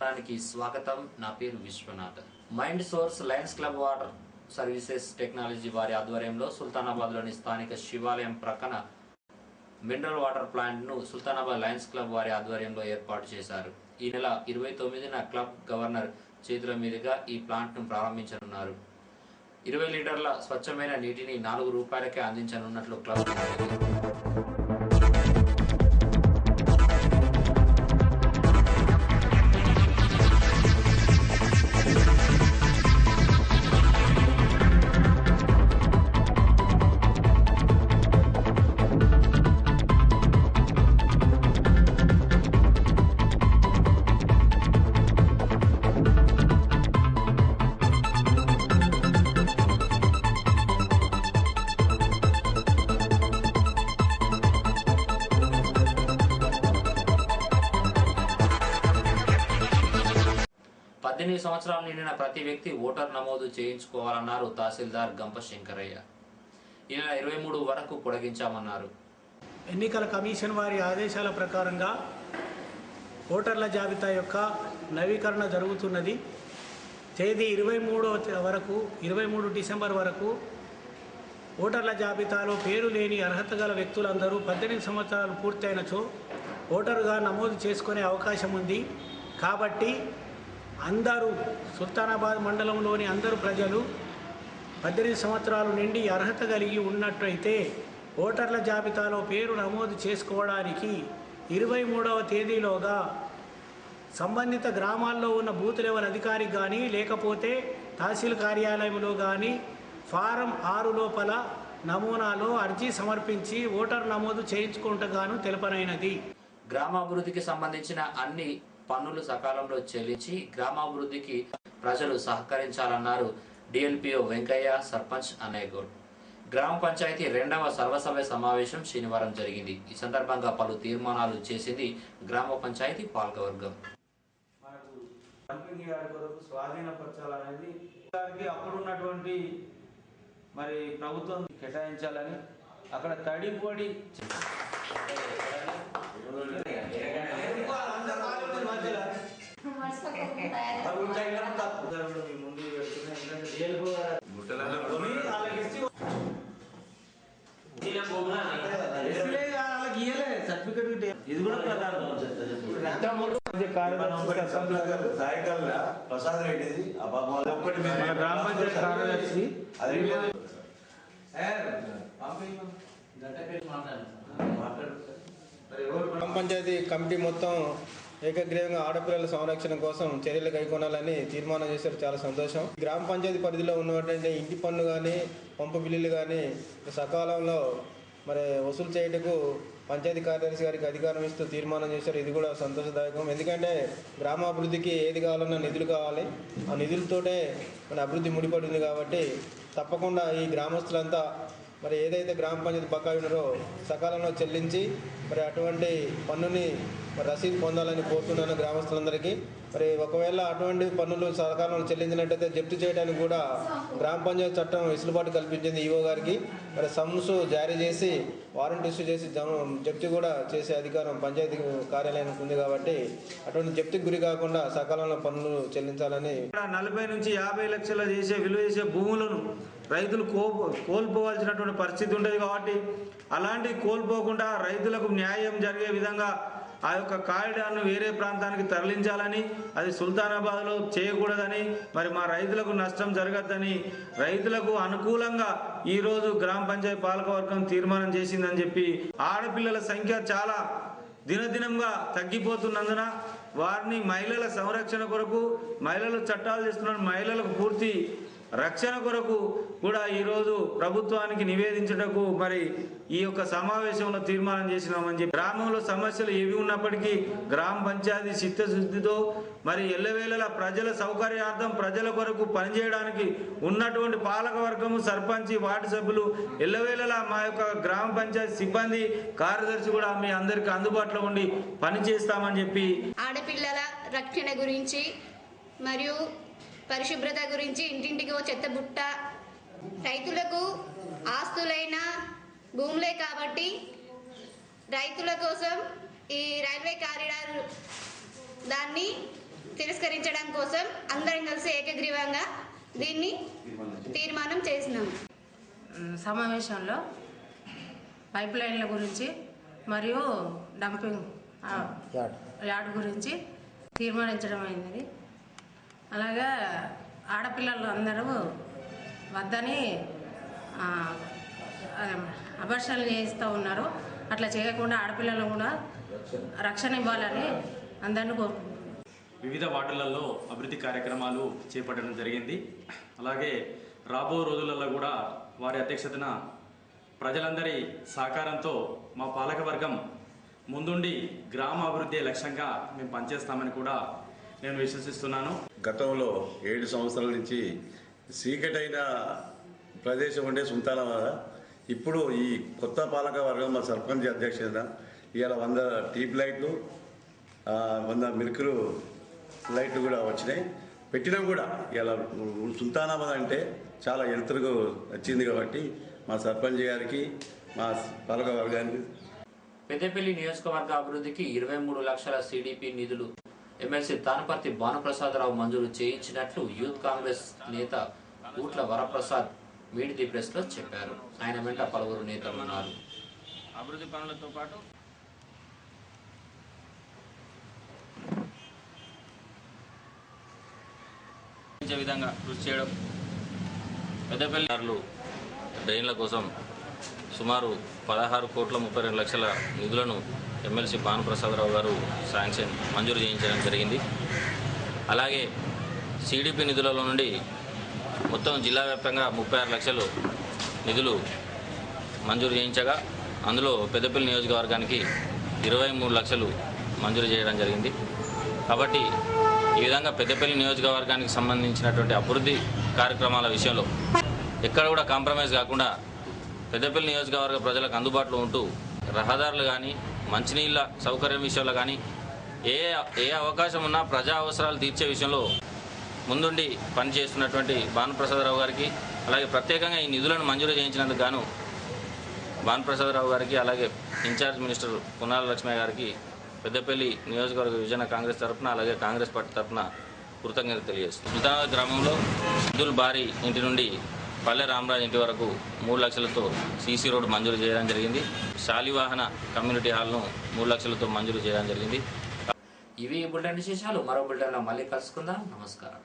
స్వాగతం. నా పేరు Vishwanath. Mind source Lions Club water services technology వారి ఆధ్వర్యంలో సుల్తానాబాద్లోని స్థానిక శివాలయం ప్రక్కన మినరల్ వాటర్ ప్లాంట్ను సుల్తానాబాద్ లయన్స్ క్లబ్ వారి ఆధ్వర్యంలో ఏర్పాటు చేశారు. ఈ నెల 29న క్లబ్ గవర్నర్ చేతుల మీదుగా ఈ ప్లాంట్ను ప్రారంభించనున్నారు. 20 లీటర్ల స్వచ్ఛమైన నీటిని 4 రూపాయలకే అందించనున్నట్లు క్లబ్ సంవత్సరాలు నిండిన ప్రతి వ్యక్తి ఓటర్ నమోదు చేయించుకోవాలన్నారు తహసీల్దార్ గంప శంకరయ్య. ఈ నెల 23 వరకు పొడిగించామన్నారు. ఎన్నికల కమిషన్ వారి ఆదేశాల ప్రకారంగా ఓటర్ల జాబితా యొక్క నవీకరణ జరుగుతున్నది. తేదీ 23 డిసెంబర్ వరకు ఓటర్ల జాబితాలో పేరు లేని అర్హత గల వ్యక్తులందరూ 18 సంవత్సరాలు పూర్తయినచో ఓటరుగా నమోదు చేసుకునే అవకాశం ఉంది. కాబట్టి అందరూ సుల్తానాబాద్ మండలంలోని అందరూ ప్రజలు 18 సంవత్సరాలు నిండి అర్హత కలిగి ఉన్నట్లయితే ఓటర్ల జాబితాలో పేరు నమోదు చేసుకోవడానికి 23వ తేదీలోగా సంబంధిత గ్రామాల్లో ఉన్న బూత్ లెవెల్ అధికారికి కానీ లేకపోతే తహసీల్ కార్యాలయంలో కానీ ఫారం 6 లోపల నమూనాలో అర్జీ సమర్పించి ఓటర్ నమోదు చేయించుకుంటగాను తెలుపనైనది. గ్రామాభివృద్ధికి సంబంధించిన అన్ని పన్నులు సకాలంలో చెల్లించి గ్రామాభివృద్ధికి ప్రజలు సహకరించాలన్నారు డిఎల్పిఓ వెంకయ్య, సర్పంచ్ అనేగౌడ్. గ్రామ పంచాయతీ 2వ సర్వసభ్య సమావేశం శనివారం జరిగింది. ఈ సందర్భంగా పలు తీర్మానాలు చేసింది గ్రామ పంచాయతీ పాలకవర్గం. స్వాధీనపరచాలనేది అప్పుడున్నటువంటి మరి ప్రభుత్వం కేటాయించాలని అక్కడ తడిపొడి ఇది కూడా ప్రసాద్ రెడ్డి గ్రామ పంచాయతీ కార్యదర్శి గ్రామ పంచాయతీ కమిటీ మొత్తం ఏకగ్రీవంగా ఆడపిల్లల సంరక్షణ కోసం చర్యలు కైకొనాలని తీర్మానం చేశారు. చాలా సంతోషం. గ్రామ పంచాయతీ పరిధిలో ఉన్నటువంటి ఇంటి పన్ను కానీ పంపు బిల్లులు కానీ సకాలంలో మరి వసూలు చేయటకు పంచాయతీ కార్యదర్శి గారికి అధికారం ఇస్తూ తీర్మానం చేశారు. ఇది కూడా సంతోషదాయకం. ఎందుకంటే గ్రామాభివృద్ధికి ఏది కావాలన్నా నిధులు కావాలి. ఆ నిధులతోటే మన అభివృద్ధి ముడిపడింది. కాబట్టి తప్పకుండా ఈ గ్రామస్తులంతా మరి ఏదైతే గ్రామ పంచాయతీ బకాయి ఉన్నారో సకాలంలో చెల్లించి మరి అటువంటి పన్నుని రసీదు పొందాలని కోరుతున్నాను గ్రామస్తులందరికీ. మరి ఒకవేళ అటువంటి పన్నులు సకాలంలో చెల్లించినట్టయితే జప్తు చేయడానికి కూడా గ్రామ పంచాయతీ చట్టం వెసులుబాటు కల్పించింది ఈవో గారికి. మరి సమ్స్ జారీ చేసి వారెంట్ ఇష్యూ చేసి జప్తు కూడా చేసే అధికారం పంచాయతీ కార్యాలయానికి ఉంది. కాబట్టి అటువంటి జప్తుకు గురి కాకుండా సకాలంలో పన్నులు చెల్లించాలని 40 నుంచి 50 లక్షల విలువ చేసే భూములను రైతులు కోల్పోవాల్సినటువంటి పరిస్థితి ఉంటుంది. కాబట్టి అలాంటి కోల్పోకుండా రైతులకు న్యాయం జరిగే విధంగా ఆ యొక్క కారిడార్ను వేరే ప్రాంతానికి తరలించాలని, అది సుల్తానాబాద్లో చేయకూడదని, మరి మా రైతులకు నష్టం జరగద్దని రైతులకు అనుకూలంగా ఈరోజు గ్రామ పంచాయతీ పాలకవర్గం తీర్మానం చేసిందని చెప్పి ఆడపిల్లల సంఖ్య చాలా దినదినంగా తగ్గిపోతున్నందున వారిని మహిళల సంరక్షణ కొరకు మహిళలు చట్టాలు చేస్తున్న మహిళలకు పూర్తి రక్షణ కొరకు కూడా ఈరోజు ప్రభుత్వానికి నివేదించటకు మరి ఈ యొక్క సమావేశంలో తీర్మానం చేసినామని చెప్పి గ్రామంలో సమస్యలు ఏవి ఉన్నప్పటికీ గ్రామ పంచాయతీ చిత్తశుద్ధితో మరి ఎల్లవేళలా ప్రజల సౌకర్యార్థం ప్రజల కొరకు పనిచేయడానికి ఉన్నటువంటి పాలకవర్గము, సర్పంచ్, వార్డు సభ్యులు ఎల్లవేళలా మా యొక్క గ్రామ పంచాయతీ సిబ్బంది, కార్యదర్శి కూడా మీ అందరికీ అందుబాటులో ఉండి పనిచేస్తామని చెప్పి ఆడపిల్లల రక్షణ గురించి మరియు పరిశుభ్రత గురించి ఇంటింటికి ఓ చెత్త బుట్ట, రైతులకు ఆస్తులైన భూములే కాబట్టి రైతుల కోసం ఈ రైల్వే కారిడార్ దాన్ని తిరస్కరించడం కోసం అందరం కలిసి ఏకగ్రీవంగా దీన్ని తీర్మానం చేసినాము. సమావేశంలో పైప్ లైన్ల గురించి మరియు డంపింగ్ యార్డ్ గురించి తీర్మానించడం అయింది. అలాగే ఆడపిల్లలు అందరూ వద్దని అబర్షన్లు చేస్తూ ఉన్నారు. అట్లా చేయకుండా ఆడపిల్లలు కూడా రక్షణ ఇవ్వాలని అందరినీ కోరుకుంటున్నాం. వివిధ వార్డులలో అభివృద్ధి కార్యక్రమాలు చేపట్టడం జరిగింది. అలాగే రాబో రోజులలో కూడా వారి అధ్యక్షతన ప్రజలందరి సహకారంతో మా పాలకవర్గం ముందుండి గ్రామ అభివృద్ధి లక్ష్యంగా మేము పనిచేస్తామని కూడా నేను విశ్వసిస్తున్నాను. గతంలో 7 సంవత్సరాల నుంచి చీకటైన ప్రదేశం ఉండే సుల్తానాబాద్, ఇప్పుడు ఈ కొత్త పాలక వర్గం మా సర్పంచ్ అధ్యక్షత ఇవాళ 100 ట్యూబ్ లైట్లు 100 మిల్కులు లైట్లు కూడా వచ్చినాయి. పెట్టినా కూడా ఇలా సుల్తానాబాద్ అంటే చాలా ఎలుతురుగా వచ్చింది కాబట్టి మా సర్పంచ్ గారికి మా పాలక వర్గానికి పెద్దపల్లి నియోజకవర్గ అభివృద్ధికి 23 లక్షల సిడిపి నిధులు ఎమ్మెల్సీ తానపర్తి భానుప్రసాదరావు మంజూరు చేయించినట్లు యూత్ కాంగ్రెస్ నేత Ootla Varaprasad meet the press లో చెప్పారు. ఆయన వెంట పలువురు నేతలు ఉన్నారు. అభివృద్ధి పనులతో పాటు విధంగా కృషి చేయడం, పెద్దపల్లి డ్రైన్ల కోసం సుమారు 16,32,00,000 నిధులను ఎమ్మెల్సీ భానుప్రసాదరావు గారు మంజూరు చేయించడం జరిగింది. అలాగే సిడిపి నిధులలో నుండి మొత్తం జిల్లా వ్యాప్తంగా 36 లక్షలు నిధులు మంజూరు చేయించగా అందులో పెద్దపల్లి నియోజకవర్గానికి 23 లక్షలు మంజూరు చేయడం జరిగింది. కాబట్టి ఈ విధంగా పెద్దపల్లి నియోజకవర్గానికి సంబంధించినటువంటి అభివృద్ధి కార్యక్రమాల విషయంలో ఎక్కడ కూడా కాంప్రమైజ్ కాకుండా పెద్దపల్లి నియోజకవర్గ ప్రజలకు అందుబాటులో ఉంటూ రహదారులు కానీ మంచినీళ్ళ సౌకర్యం విషయంలో కానీ ఏ అవకాశం ఉన్నా ప్రజా అవసరాలు తీర్చే విషయంలో ముందుండి పనిచేస్తున్నటువంటి భానుప్రసాదరావు గారికి, అలాగే ప్రత్యేకంగా ఈ నిధులను మంజూరు చేయించినందుకు గాను భానుప్రసాదరావు గారికి, అలాగే ఇన్ఛార్జ్ మినిస్టర్ పున్నాల లక్ష్మయ్య గారికి పెద్దపల్లి నియోజకవర్గ విభజన కాంగ్రెస్ తరఫున అలాగే కాంగ్రెస్ పార్టీ తరఫున కృతజ్ఞత తెలియజేస్తుంది. సుల్తానాబాద్ గ్రామంలో అబ్దుల్ బారీ ఇంటి నుండి పల్లె రామరాజ్ ఇంటి వరకు 3 లక్షలతో సీసీ రోడ్డు మంజూరు చేయడం జరిగింది. శాలివాహన కమ్యూనిటీ హాల్ను 3 లక్షలతో మంజూరు చేయడం జరిగింది. ఇవి బులెటిన్ విశేషాలు. మరో బులెటిన్లో మళ్ళీ కలుసుకుందాం. నమస్కారం.